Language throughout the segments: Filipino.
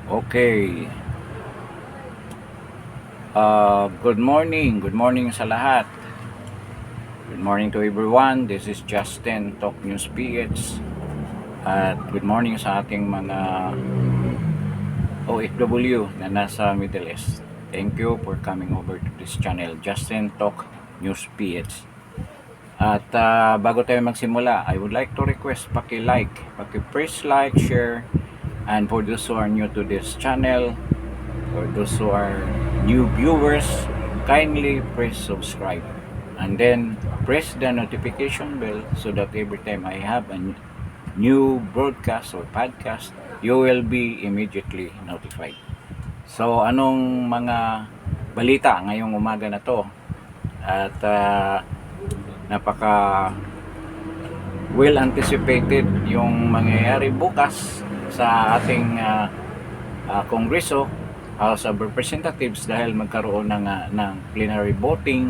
Okay. Good morning. Good morning sa lahat. Good morning to everyone. This is Justin, Talk News PH. At good morning sa ating mga OFW na nasa Middle East. Thank you for coming over to this channel, Justin Talk News PH. At bago tayo magsimula, I would like to request paki-press like, share, and for those who are new to this channel, for those who are new viewers, kindly press subscribe and then press the notification bell so that every time I have a new broadcast or podcast, you will be immediately notified. So anong mga balita ngayong umaga na to? At napaka well anticipated yung mangyayari bukas sa ating Kongreso, House of Representatives, dahil magkaroon ng plenary voting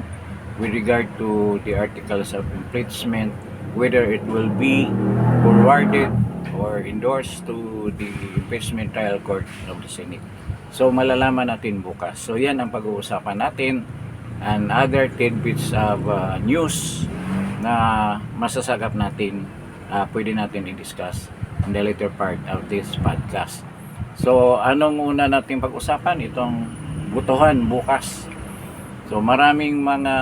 with regard to the articles of impeachment, whether it will be forwarded or endorsed to the impeachment trial court of the Senate. So malalaman natin bukas. So yan ang pag-uusapan natin, and other tidbits of news na masasagap natin, pwede natin i-discuss in the later part of this podcast. So anong una natin pag-usapan? Itong botohan bukas. So maraming mga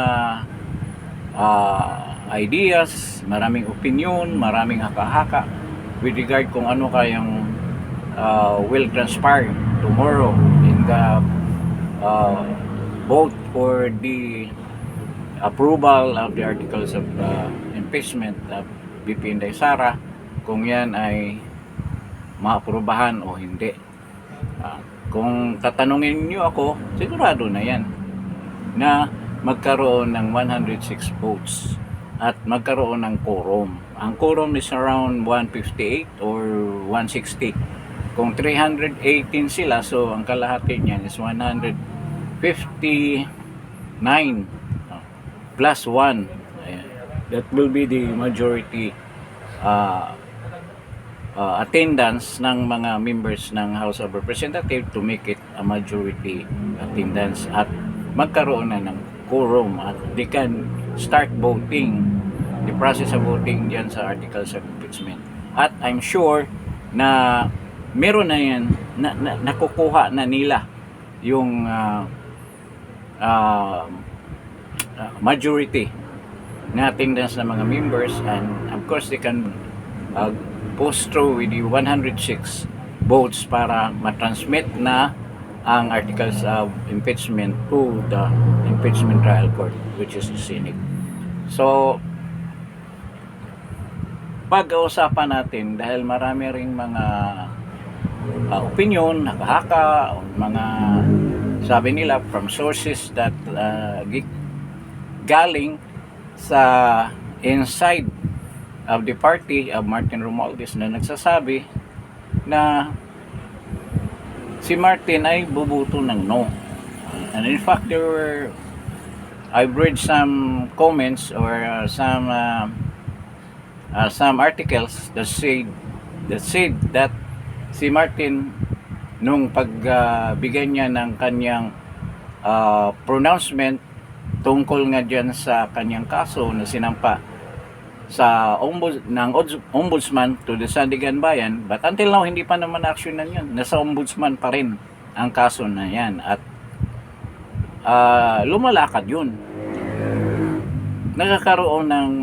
ideas, maraming opinion, maraming haka-haka with regard kung ano kayang will transpire tomorrow in the vote for the approval of the articles of impeachment of VP Inday Sara, kung yan ay maaprubahan o hindi. Kung tatanungin niyo ako, sigurado na yan na magkaroon ng 106 votes at magkaroon ng quorum. Ang quorum is around 158 or 160. Kung 318 sila, so ang kalahati niyan is 159 plus 1. That will be the majority attendance ng mga members ng House of Representatives to make it a majority attendance at magkaroon na ng quorum at they can start voting, the process of voting diyan sa articles of impeachment. At I'm sure na meron na yan, nakukuha na nila yung majority na attendance ng mga members, and of course they can post through with the 106 votes para matransmit na ang articles of impeachment to the impeachment trial court, which is the Senate. So pag-uusapan natin, dahil marami ring mga opinion, haka-haka, mga sabi nila from sources that galing sa inside of the party of Martin Romualdez, na nagsasabi na si Martin ay bubuto ng no. And in fact, I've read some comments or some articles that said that si Martin, nung pagbigay niya ng kanyang pronouncement tungkol nga dyan sa kanyang kaso na sinampa sa ombudsman to the Sandigan Bayan, but until now hindi pa naman actionan yan. Nasa ombudsman pa rin ang kaso na yan, at lumalakad yun. Nakakaroon ng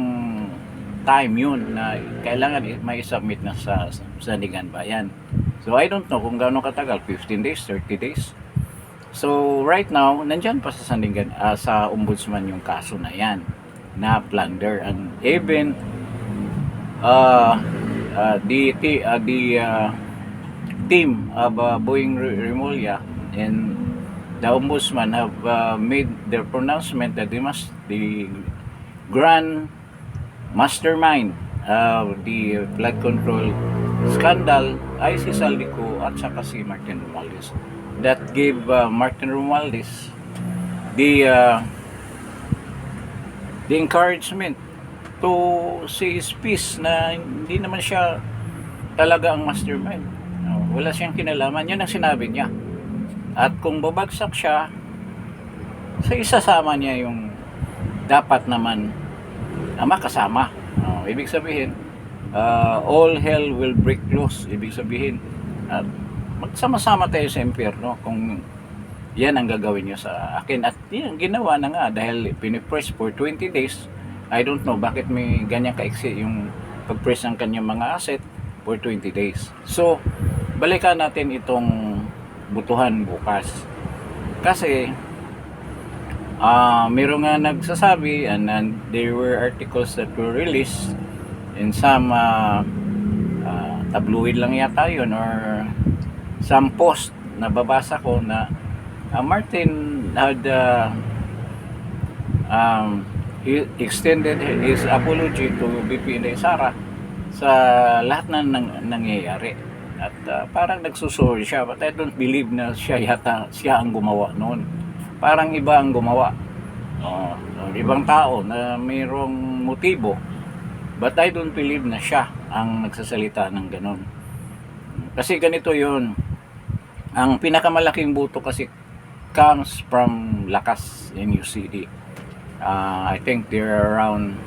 time yun na kailangan may submit na sa Sandigan Bayan. So I don't know kung gaano katagal, 15 days, 30 days. So right now nandyan pa sa Sandigan, sa ombudsman yung kaso na yan na plunder, and even the team of Boying Remulla and the ombudsman have made their pronouncement that the grand mastermind of the flood control scandal ay si Saldico at saka si Martin Romualdez, that gave Martin Romualdez the encouragement to say his piece na hindi naman siya talaga ang mastermind. Wala siyang kinalaman. Yun ang sinabi niya. At kung babagsak siya, so isasama niya yung dapat naman makasama. Ibig sabihin, all hell will break loose. Ibig sabihin, magsama-sama tayo sa impyerno kung yan ang gagawin niyo sa akin. At yan, ginawa na nga dahil pinipress for 20 days. I don't know bakit may ganyan kaiksi yung pag-press ng kanyang mga asset for 20 days. So, balikan natin itong butuhan bukas. Kasi, meron nga nagsasabi and there were articles that were released in some tabloid lang yata yun or some post na babasa ko na Martin had he extended his apology to BP Inday Sara sa lahat na nangyayari at parang nagsusorry siya, but I don't believe na siya ang gumawa noon. Parang iba ang gumawa, ibang tao na mayroong motibo, but I don't believe na siya ang nagsasalita ng ganon. Kasi ganito yun, ang pinakamalaking buto kasi comes from Lakas in UCD. I think they're around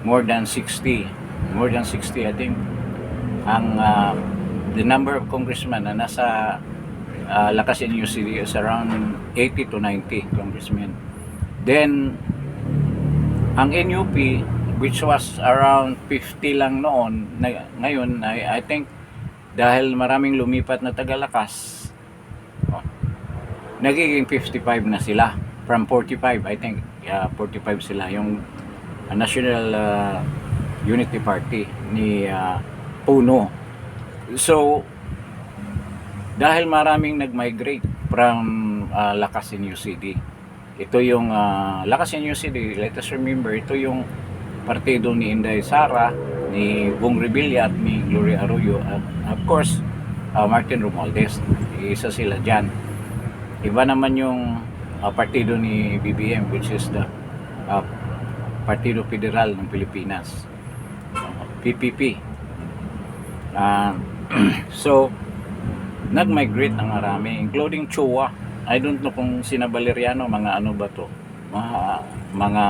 more than 60 I think ang the number of congressmen na nasa Lakas in UCD is around 80 to 90 congressmen. Then ang NUP, which was around 50 lang noon, ngayon I think dahil maraming lumipat na taga-Lakas, nagiging 55 na sila from 45. I think 45 sila yung National Unity Party ni Puno. So dahil maraming nag-migrate from Lakas in UCD, ito yung Lakas in UCD, let us remember, ito yung partido ni Inday Sara, ni Bong Revilla at ni Gloria Arroyo, at of course Martin Romualdez. Isa sila dyan. Iba naman yung partido ni BBM, which is the Partido Federal ng Pilipinas, PPP. So nag-migrate ang marami, including Chua. I don't know kung sina Valeriano, mga ano ba to, mga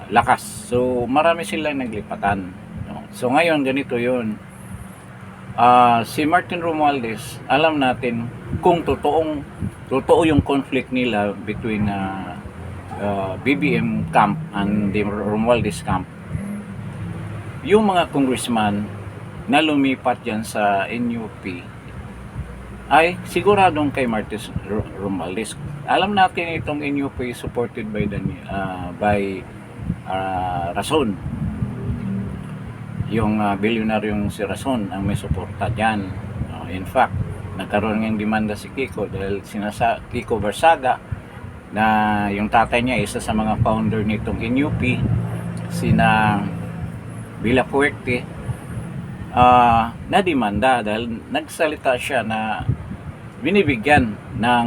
Lakas. So marami silang naglipatan. So ngayon ganito yun, si Martin Romualdez, alam natin kung totoo yung conflict nila between BBM camp and the Romualdez camp. Yung mga congressman na lumipat yan sa NUP ay siguradong kay Martin Romualdez. Alam natin itong NUP supported by Rason. Yung bilyonaryong si Rason ang may suporta dyan. In fact, nagkaroon ng demanda si Kiko dahil Kiko Barsaga, na yung tatay niya isa sa mga founder nitong NUP, sina Villafuerte, na demanda dahil nagsalita siya na binibigyan ng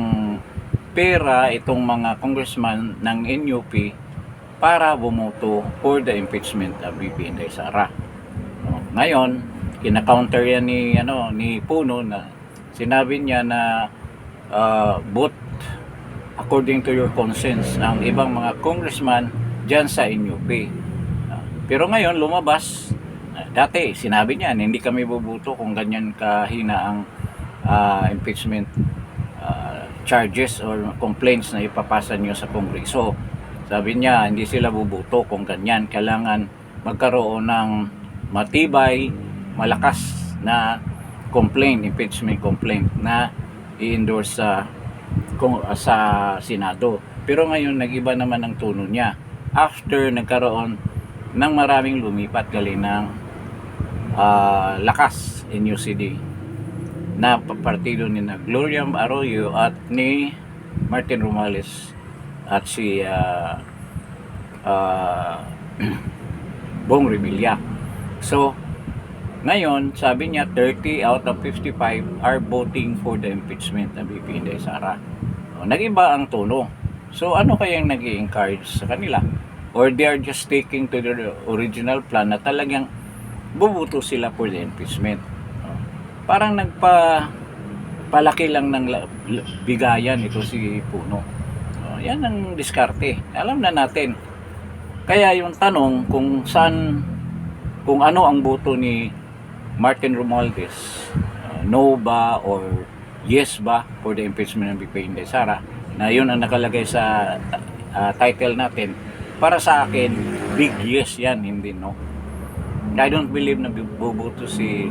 pera itong mga congressman ng NUP para bumoto for the impeachment of BP Inday Sara. Ngayon, kina-counter yan ni Puno, na sinabi niya na vote according to your conscience ang ibang mga congressman dyan sa NUP. Pero ngayon lumabas, dati sinabi niya na hindi kami bubuto kung ganyan kahina ang impeachment charges or complaints na ipapasa niyo sa Kongreso. Sabi niya hindi sila bubuto kung ganyan, kailangan magkaroon ng matibay, malakas na impeachment complaint na i-endorse sa Senado. Pero ngayon nag-iba naman ang tono niya after nagkaroon ng maraming lumipat galing ng Lakas in UCD na partido ni Gloria Arroyo at ni Martin Romualdez at si Bong Revilla. So ngayon, sabi niya 30 out of 55 are voting for the impeachment ng BP Inday Sara. Nag-iba ang tono. So ano kayang nag-i-encourage sa kanila? Or they are just sticking to their original plan na talagang bubuto sila for the impeachment? parang palaki lang ng bigayan ito si Puno. Yan ang diskarte. Alam na natin. Kaya yung tanong kung ano ang boto ni Martin Romualdez, no ba or yes ba for the impeachment ng BP Inday Sara, na yun ang nakalagay sa title natin. Para sa akin, big yes yan, hindi no. I don't believe na buboto si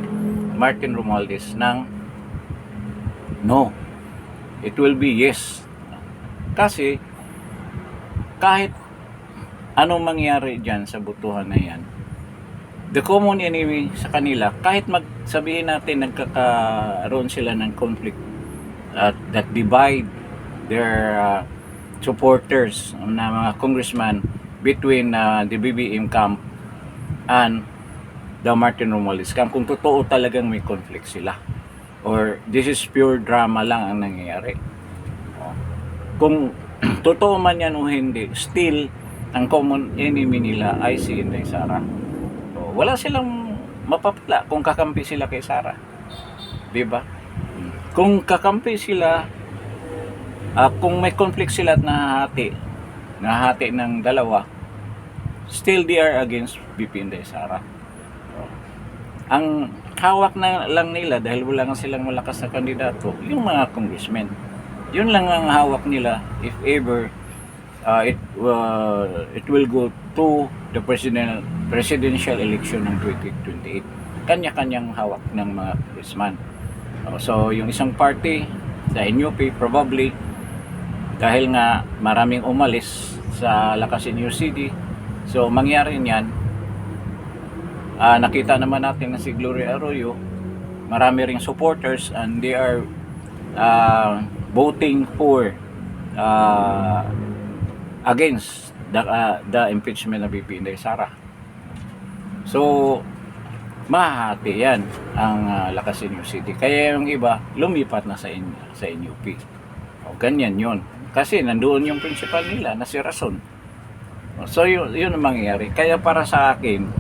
Martin Romualdez ng no. It will be yes. Kasi kahit anong mangyari dyan sa botohan na yan, the common enemy sa kanila, kahit sabihin natin nagkakaroon sila ng conflict that divide their supporters na mga congressman between the BBM camp and the Martin Romualdez camp, kung totoo talagang may conflict sila or this is pure drama lang ang nangyayari, kung totoo man yan o hindi, still ang common enemy nila ay si Inday Sara. So, wala silang mapapala kung kakampi sila kay Sara, diba? Kung kakampi sila, kung may conflict sila at nahati ng dalawa, still they are against BP Inday Sara. So, ang hawak na lang nila, dahil wala nga silang malakas na kandidato, yung mga congressmen. Yun lang ang hawak nila if ever it will go to the presidential election ng 2028. Kanya-kanyang hawak ng mga congressman. So yung isang party sa NUP probably, dahil nga maraming umalis sa Lacasiño City, so mangyari niyan, nakita naman natin na si Gloria Arroyo, marami ring supporters and they are voting for against the impeachment ng BP Inday Sara. So mahati yan ang Lacasiño City. Kaya yung iba lumipat na sa NUP. Ganyan yun. Kasi nandoon yung principal nila na si Rason. So yun ang mangyayari. Kaya para sa akin,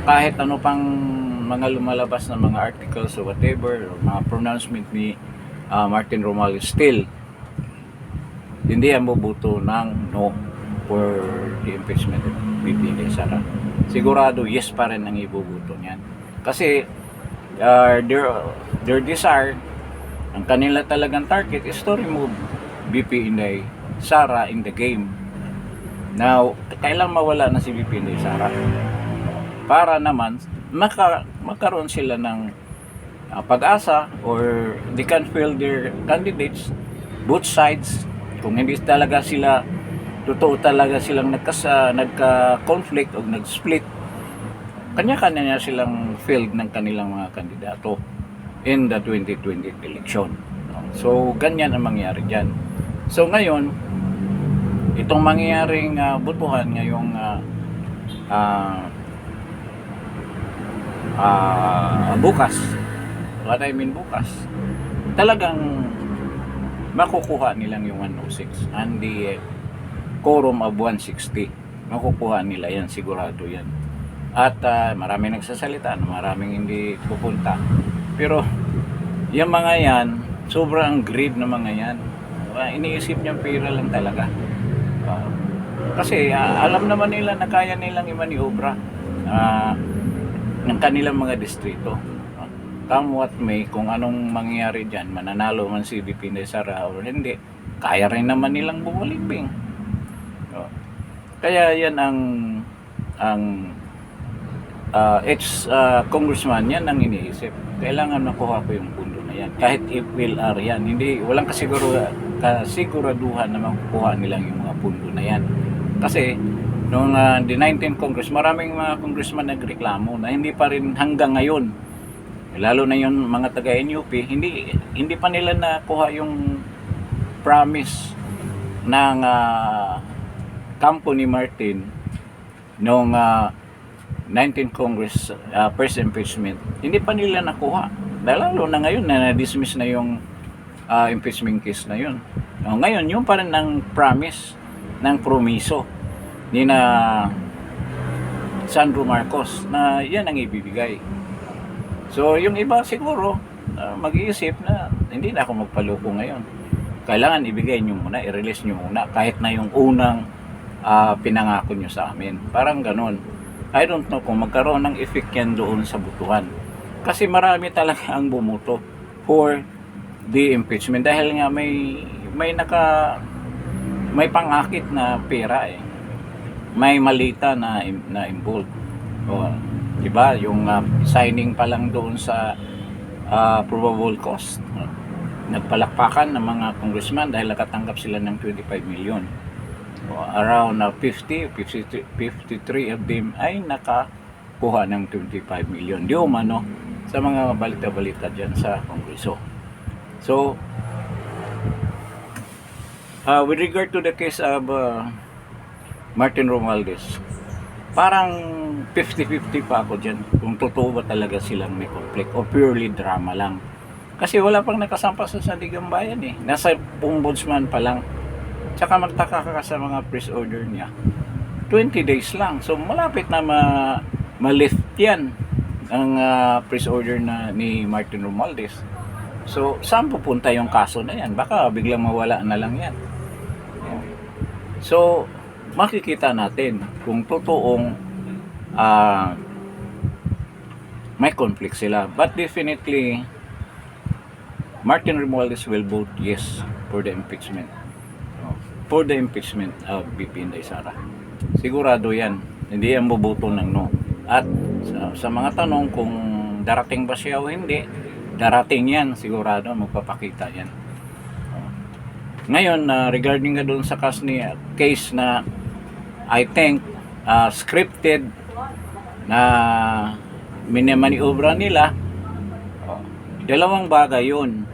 kahit ano pang mga lumalabas na mga articles or whatever, or mga pronouncement ni Martin Romualdez, still hindi yan boboto ng no for the impeachment of BP Inday Sara. Sigurado yes pa rin ang iboboto niyan. Kasi their desire, ang kanila talagang target is to remove BP Inday Sara in the game. Now, kailang mawala na si BP Inday Sara para naman magkaroon sila ng pag-asa, or they can fill their candidates both sides. Kung hindi talaga sila totoo talaga silang nagka-conflict o nag-split, kanya-kanya silang field ng kanilang mga kandidato in the 2020 election. So ganyan ang mangyari dyan. So ngayon, itong mangyayaring botohan ngayong bukas, what I mean bukas, talagang makukuha nilang yung 106 and the quorum of 160. Makukuha nila yan, sigurado yan. At maraming nagsasalita, maraming hindi pupunta. Pero yung mga yan, sobrang greed na mga yan. Iniisip niyang pera lang talaga. Kasi alam naman nila na kaya nilang imaniobra ng kanilang mga distrito. Come what may, kung anong mangyayari dyan, mananalo man si BP Inday Sara o hindi, kaya rin naman nilang bumuliping. Kaya yan ang congressman, yan ang iniisip. Kailangan makuha ko yung pundo na yan. Kahit FLR yan, walang kasiguraduhan na makukuha nilang yung mga pundo na yan. Kasi noong the 19th Congress, maraming mga congressman nagreklamo na hindi pa rin hanggang ngayon, lalo na yung mga taga-NUP, hindi pa nila nakuha yung promise ng kampo ni Martin noong 19th Congress first impeachment. Hindi pa nila nakuha. Lalo na ngayon na na-dismiss na yung impeachment case na yun. Ngayon, yung pa rin ng promise, ng promiso ni na Sandro Marcos na yan ang ibibigay. So yung iba siguro mag-iisip na hindi na ako magpaloko ngayon. Kailangan ibigay nyo muna, i-release nyo muna kahit na yung unang pinangako nyo sa amin. Parang ganon. I don't know kung magkaroon ng effect yan doon sa butuhan. Kasi marami talaga ang bumuto for the impeachment dahil nga may pangakit na pera eh. May malita na involved. O, di ba? Yung signing pa lang doon sa probable cost. Nagpalakpakan ng mga congressman dahil nakatanggap sila ng 25 million. O, around 53 of them ay nakakuha ng 25 million. Di umano sa mga balita-balita dyan sa Kongreso. So, with regard to the case of Martin Romualdez, parang 50-50 pa ako dyan kung totoo ba talaga silang may conflict o purely drama lang. Kasi wala pang nakasampa sa Sandigang Bayan eh. Nasa ombudsman pa lang. Tsaka magtaka ka sa mga press order niya. 20 days lang. So malapit na ma-lift yan ang press order na ni Martin Romualdez. So saan pupunta yung kaso na yan? Baka biglang mawala na lang yan. So makikita natin kung totoong may conflict sila. But definitely Martin Romualdez will vote yes for the impeachment. For the impeachment of VP Inday Sara. Sigurado yan. Hindi yan boboto ng no. At sa mga tanong kung darating ba siya o hindi, darating yan. Sigurado magpapakita yan. Ngayon, regarding nga doon sa case na I think scripted na minamaniobra nila, dalawang bagay yun.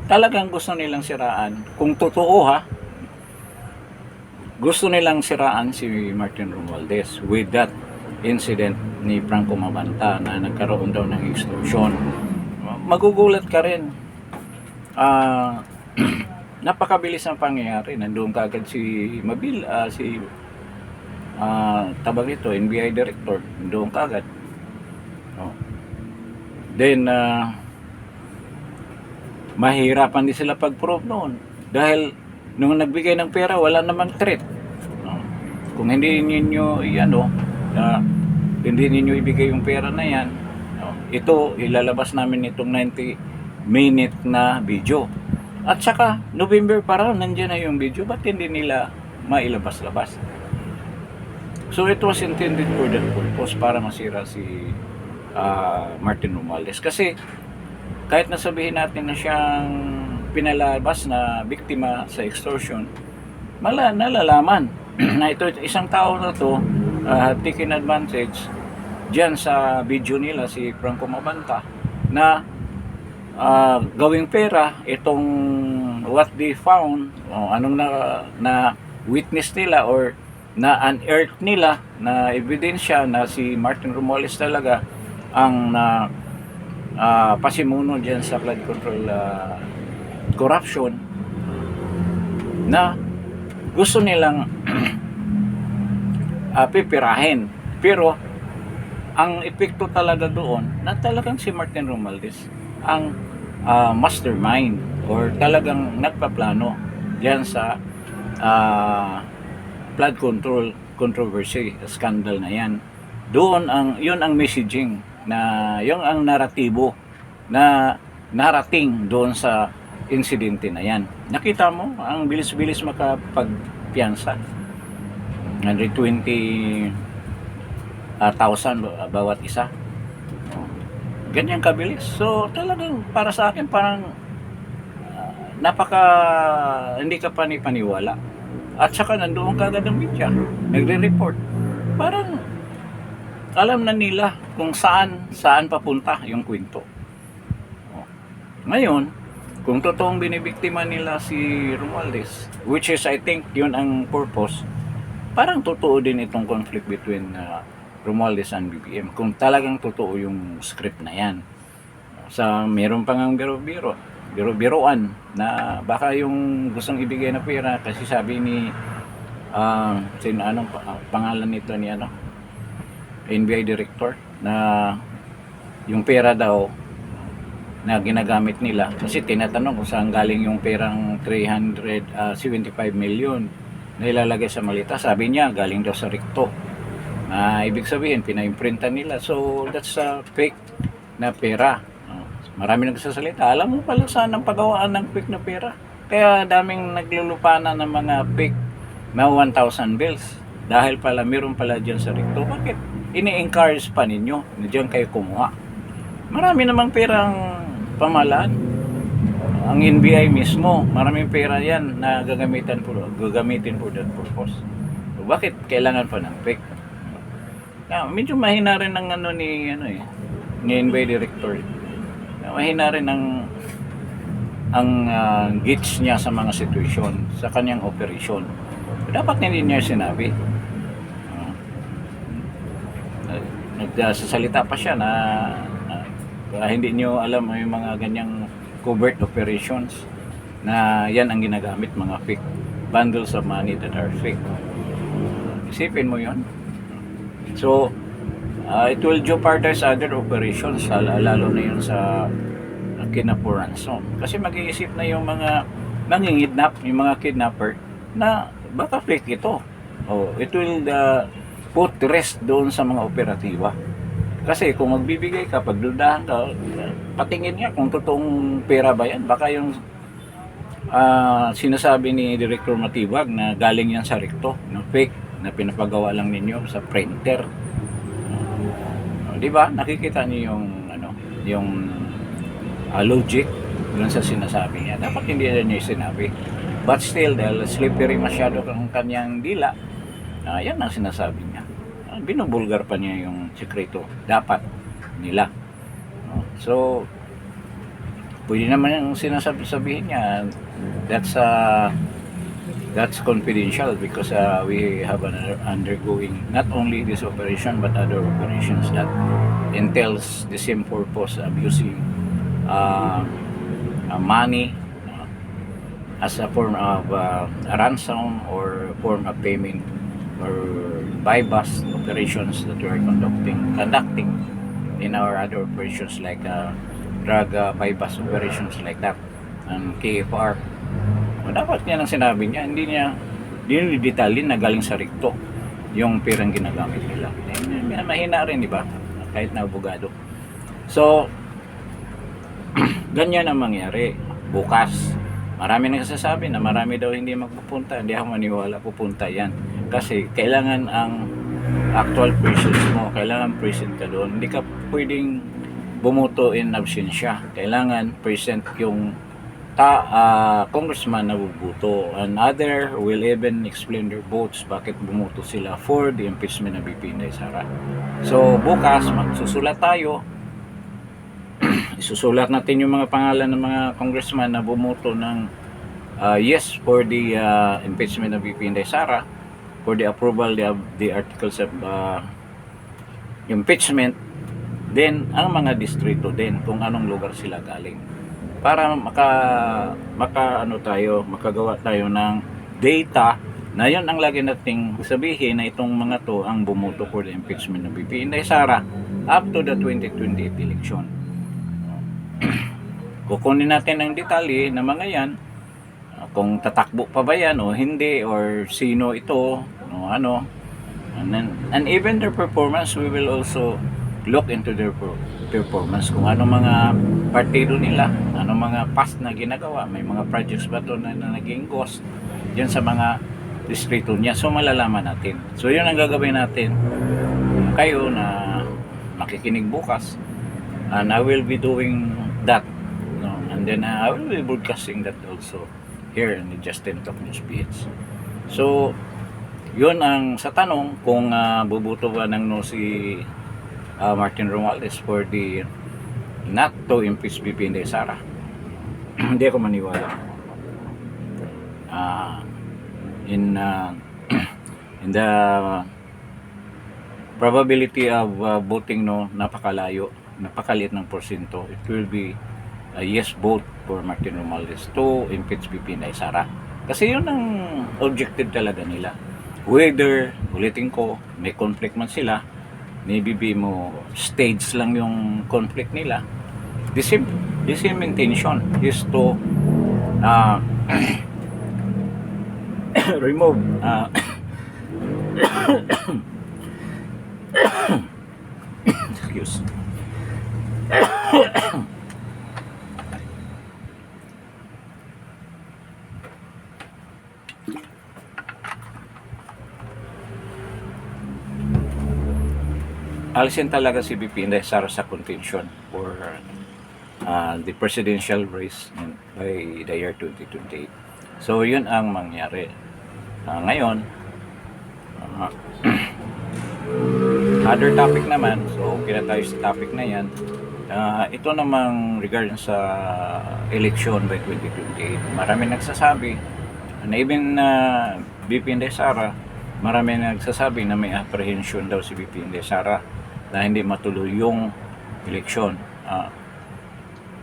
Talagang gusto nilang siraan. Kung totoo ha, gusto nilang siraan si Martin Romualdez with that incident ni Franco Mabanta na nagkaroon daw ng extortion. Magugulat ka rin. Napakabilis ang pangyayari. Nandoon kaagad si tabag ito, NBI director. Nandoon kaagad. Then mahirapan din sila pag-prove noon dahil nung nagbigay ng pera wala namang threat. Kung hindi niyo hindi niyo ibigay yung pera na yan, ito ilalabas namin itong 90-minute na video. At saka November pa raw nandiyan na yung video, ba't hindi nila mailabas-labas? So it was intended for that purpose, para masira si Martin Romualdez. Kasi kahit nasabihin natin na siyang pinalabas na biktima sa extortion, nalalaman na ito isang tao na to taking advantage dyan sa video nila si Franco Mabanta na gawing pera itong what they found, anong na witness nila or na unearth nila na ebidensya na si Martin Romualdez talaga ang pasimuno dyan sa flood control corruption, na gusto nilang pipirahin. Pero ang epekto talaga doon na talagang si Martin Romualdez ang mastermind or talagang nagpaplano dyan sa flood control controversy, scandal na yan. Yun ang messaging, na yung ang naratibo na narating doon sa insidente na yan. Nakita mo, ang bilis-bilis makapagpiyansa. 120,000 bawat isa. Ganyan kabilis. So talagang para sa akin parang hindi ka paniwala. At saka nandoon kagad ang media, nagre-report. Parang alam na nila kung saan papunta yung kwento. Ngayon, kung totoong binibiktima nila si Romualdez, which is I think yun ang purpose, parang totoo din itong conflict between Romualdez and BBM. Kung talagang totoo yung script na yan. Meron pa ngang biro-biroan na baka yung gustong ibigay na pera kasi sabi ni pangalan nito ni NBI director na yung pera daw na ginagamit nila, kasi tinatanong kung saan galing yung perang 375 million na ilalagay sa malita. Sabi niya galing daw sa Recto, ibig sabihin pinaimprintan nila. So that's a fake na pera. Marami nagsasalita, alam mo pala saan ang pagawaan ng fake na pera, kaya daming naglulupana ng mga fake na 1,000 bills dahil pala meron pala dyan sa Recto. Bakit ini-encourage pa ninyo na dyan kayo kumuha? Marami namang perang pamahalaan. Ang NBI mismo, maraming pera yan na gagamitin for that purpose. So, bakit kailangan pa ng fake? Medyo mahina rin ng ni NBI director. Mahina rin ang gauge niya sa mga situation, sa kanyang operation. Dapat hindi niya sinabi. Nagsasalita pa siya na hindi niyo alam yung mga ganyang covert operations na yan ang ginagamit, mga fake bundles of money that are fake. Isipin mo yon. So it will jeopardize other operations, lalo na yun sa kidnapper ransom. Kasi mag-iisip na yung mga nangingidnap, yung mga kidnapper, na baka fake ito. It will put rest doon sa mga operatiba. Kasi kung magbibigay ka, pagdudahan ka, patingin niya kung totoong pera ba yan. Baka yung sinasabi ni Director Matibag na galing yan sa Recto, na fake, na pinapagawa lang ninyo sa printer. Di ba? Nakikita niyo yung logic dun sa sinasabi niya. Dapat hindi niya sinabi. But still, dahil slippery masyado ang kanyang dila, yan ang sinasabi niya. Binubulgar pa niya yung sekreto dapat nila. So pwede naman yung sinasabihin niya, that's confidential because we have undergoing not only this operation but other operations that entails the same purpose of using money as a form of a ransom or form of payment or buy-bust operations that we are conducting in our other operations like drug buy-bust operations like that and KFR. Dapat niya nang sinabi niya, hindi niya detalyin na galing sa Recto yung perang ginagamit nila. Mahina rin, di ba? Kahit na abogado. So ganyan ang mangyari bukas. Marami nagsasabi na marami daw hindi magpupunta. Hindi ako maniwala pupunta yan. Kasi kailangan ang actual presence mo, kailangan present ka doon. Hindi ka pwedeng bumuto in absensya. Kailangan present yung congressman na bubuto. And other will even explain their votes bakit bumuto sila for the impeachment ng VP Inday Sara. So bukas magsusulat tayo. Isusulat natin yung mga pangalan ng mga congressman na bumuto ng yes for the impeachment ng VP Inday Sara, for the approval of the articles of impeachment, then ang mga distrito din kung anong lugar sila galing, para makagawa tayo ng data na yun ang lagi nating sabihin na itong mga to ang bumuto for the impeachment ng VP Inday Sara up to the 2028 election. Kukunin natin ang detalye na mga yan, kung tatakbo pa ba yan o hindi, or sino ito, and even their performance. We will also look into their performance, kung anong mga partido nila, anong mga past na ginagawa, may mga projects ba ito na naging ghost dyan sa mga distrito niya. So malalaman natin. So yun ang gagawin natin, kayo na makikinig bukas, and I will be doing that, and then I will be broadcasting that also here in the Justin Talk News PH. So yun ang sa tanong kung bubuto ba ng no si Martin Romualdez for the not to impeach VP Inday Sara. Hindi ako maniwala. In the probability of voting no, napakaliit ng porsyento. It will be a yes vote for Martin Romualdez to impeach VP Inday Sara. Kasi yun ang objective talaga nila. Whether, ulitin ko, may conflict man sila, ni BBM mo stage lang yung conflict nila. The same intention is to uh, remove excuse alisin talaga si BP Inday Sara sa contention for the presidential race by the year 2028. So yun ang mangyari. Ngayon, other topic naman, so okay na tayo sa topic na yan. Ito namang regarding sa election by 2028. Marami nagsasabi na even BP Inday Sara, marami nagsasabi na may apprehension daw si BP Inday Sara na hindi matuloy yung eleksyon.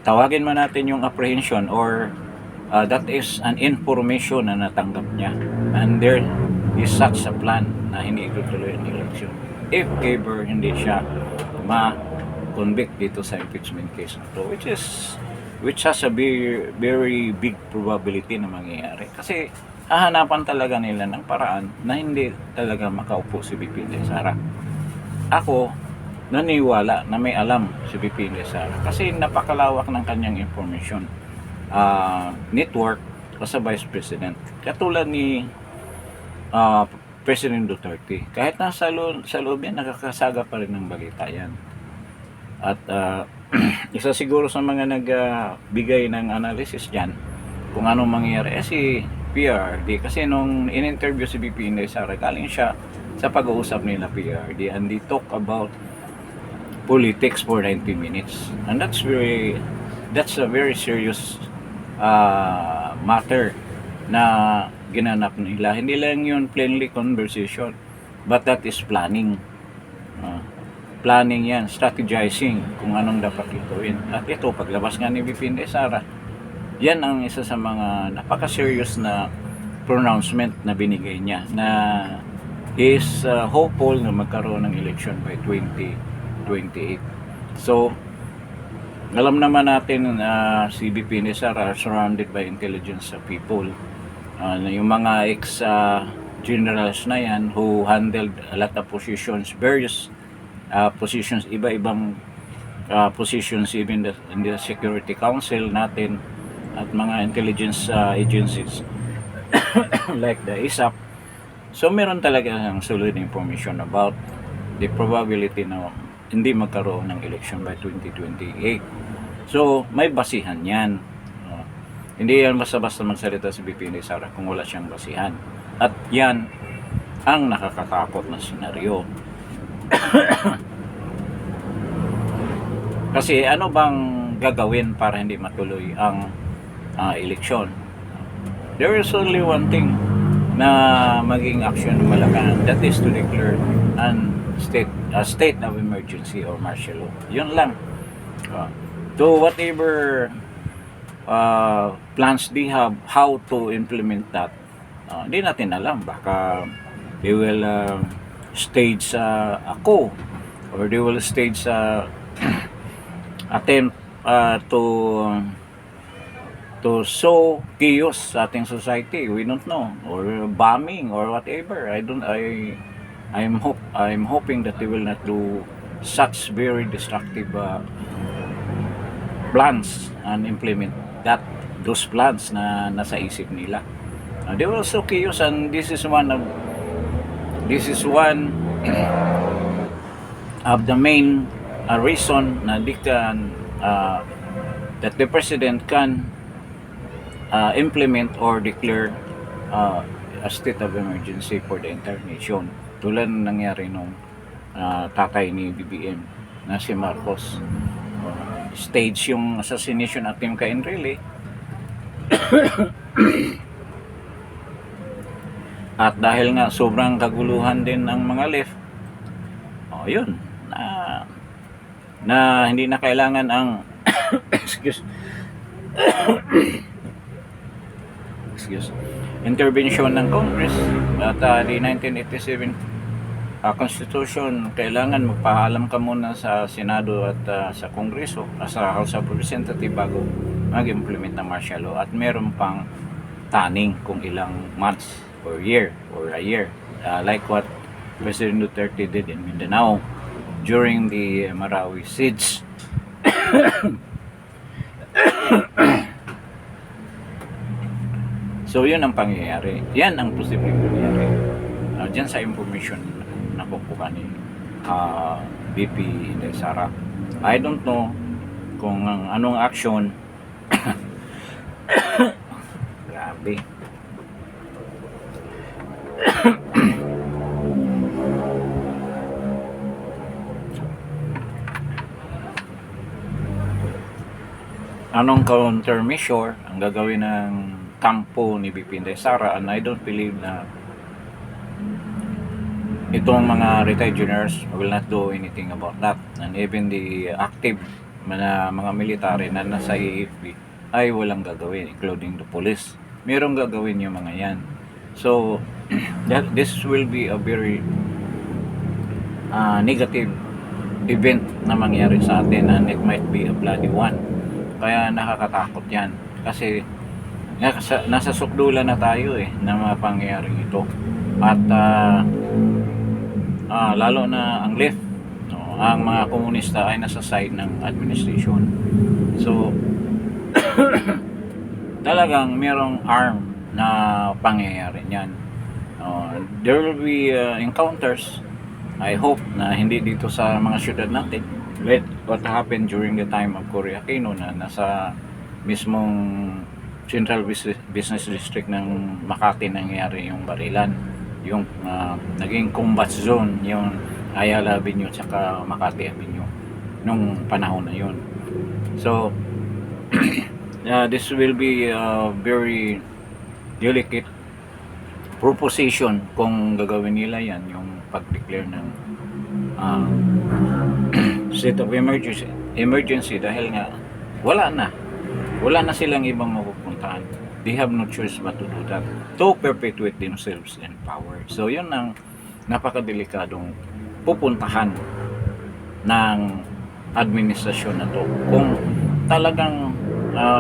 Tawagin man natin yung apprehension or that is an information na natanggap niya, and there is such a plan na hindi itutuloy ang eleksyon if ever hindi siya ma-convict dito sa impeachment case na to, which has a very, very big probability na mangyayari kasi hahanapan talaga nila ng paraan na hindi talaga makaupo si BP Inday Sara. Ako naniwala na may alam si BP Inday Sara kasi napakalawak ng kanyang information network as a Vice President. Katulad ni President Duterte. Kahit nasa loob yan, nakakasaga pa rin ng balita yan. At isa siguro sa mga nagbigay ng analysis dyan kung anong mangyayari si PRD. Kasi nung in-interview si BP Inday Sara, galing siya sa pag-uusap nila PRD and they talk about politics for 90 minutes, and that's a very serious matter na ginanap nila. Hindi lang yun plainly conversation, but that is planning. Planning yan, strategizing kung anong dapat gawin. At ito, paglabas nga ni BP Inday Sara, yan ang isa sa mga napaka-serious na pronouncement na binigay niya na he is hopeful na magkaroon ng election by 2028. So, alam naman natin na si BP Inday Sara are surrounded by intelligence people. Yung mga ex-generals na yan who handled a lot of positions, various positions, iba-ibang positions even in the Security Council natin at mga intelligence agencies like the ISAP. So, meron talaga ng solid information about the probability na hindi magkaroon ng election by 2028. So, may basihan yan. Hindi yan basta-basta magsalita si BP Inday Sara kung wala siyang basihan. At yan ang nakakatakot na senaryo. Kasi ano bang gagawin para hindi matuloy ang eleksyon? There is only one thing na maging action ng Malacanang, that is to declare a state of emergency or martial law. Yun lang. To whatever plans they have, how to implement that, hindi natin alam. Baka they will stage a coup, or they will stage attempt to sow chaos sa ating society. We don't know, or bombing or whatever. I'm hoping that they will not do such very destructive plans and implement those plans na nasa isip nila. They will sow chaos, and this is one of the main reason na that the president can implement or declare a state of emergency for the entire nation, tulad ng nangyari nung tatay ni BBM na si Marcos. Stage yung assassination attempt kay Enrile at dahil nga sobrang kaguluhan din ng mga left, yun na hindi na kailangan ang intervention ng Congress at the 1987 Constitution, kailangan magpaalam ka muna sa Senado at sa Kongreso, sa House of Representatives bago mag-implement ng martial law, at meron pang taning kung ilang months or year or a year, like what President Duterte did in Mindanao during the Marawi siege. So yun ang pangyayari, yan ang posibleng mangyayari dyan sa information na kukuha ni BP Inday Sara. I don't know kung anong action. Grabe. Anong countermeasure ang gagawin ng kampo ni BP Inday Sara, and I don't believe na itong mga retired generals will not do anything about that, and even the active mga military na nasa AFP ay walang gagawin, including the police. Merong gagawin yung mga yan. So this will be a very negative event na mangyari sa atin, and it might be a bloody one. Kaya nakakatakot yan kasi nasa sukdulan na tayo ng mga pangyayaring ito, at lalo na ang left, ang mga komunista ay nasa side ng administration. So talagang merong arm na pangyayari niyan. There will be encounters. I hope na hindi dito sa mga syudad natin, like what happened during the time of Cory Aquino, na nasa mismong Central Business District ng Makati nangyari yung barilan, yung naging combat zone yung Ayala Avenue at Makati Avenue nung panahon na yun. So this will be a very delicate proposition kung gagawin nila yan, yung pag-declare ng state of emergency, dahil nga wala na silang ibang mapupuntahan. They have no choice but to do that, to perpetuate themselves in power. So yun ang napakadelikadong pupuntahan ng administrasyon na to, kung talagang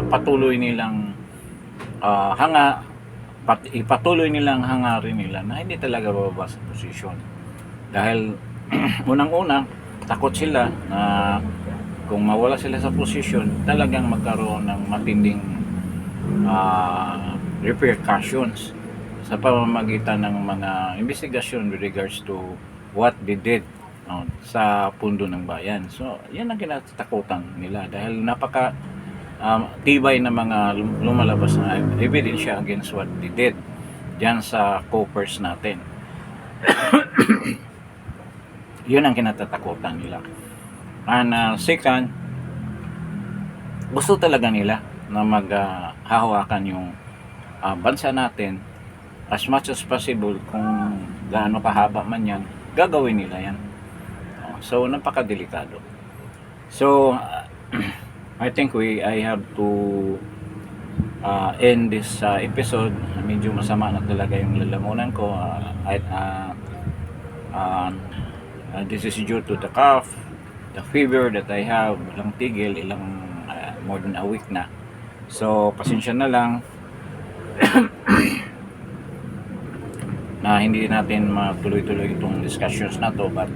patuloy nilang ipatuloy nilang hangarin nila na hindi talaga bababa sa posisyon. Dahil unang-una, takot sila na kung mawala sila sa posisyon, talagang magkaroon ng matinding repercussions sa pamamagitan ng mga investigasyon with regards to what they did sa pundo ng bayan. So yan ang kinatakutan nila, dahil napaka tibay na mga lumalabas na ebidensya against what they did dyan sa coppers natin. Yun ang kinatatakutan nila. And second, gusto talaga nila na maghahawakan yung bansa natin as much as possible. Kung gaano kahaba man yan, gagawin nila yan. So napakadelikado. So I think I have to end this episode. Medyo masama na talaga yung lalamunan ko. This is due to the cough, the fever that I have. Walang tigil, more than a week na. So pasensya na lang na hindi natin matuloy-tuloy itong discussions na to, but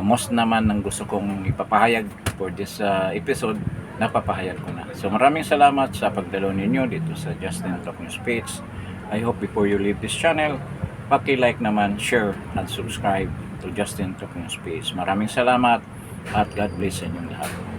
most naman ng gusto kong ipapahayag for this episode, napapahayag ko na. So maraming salamat sa pagdalo ninyo dito sa Justin Talk News page. I hope before you leave this channel, paki-like naman, share, and subscribe to Justin Talk News page. Maraming salamat at God bless sa inyong lahat.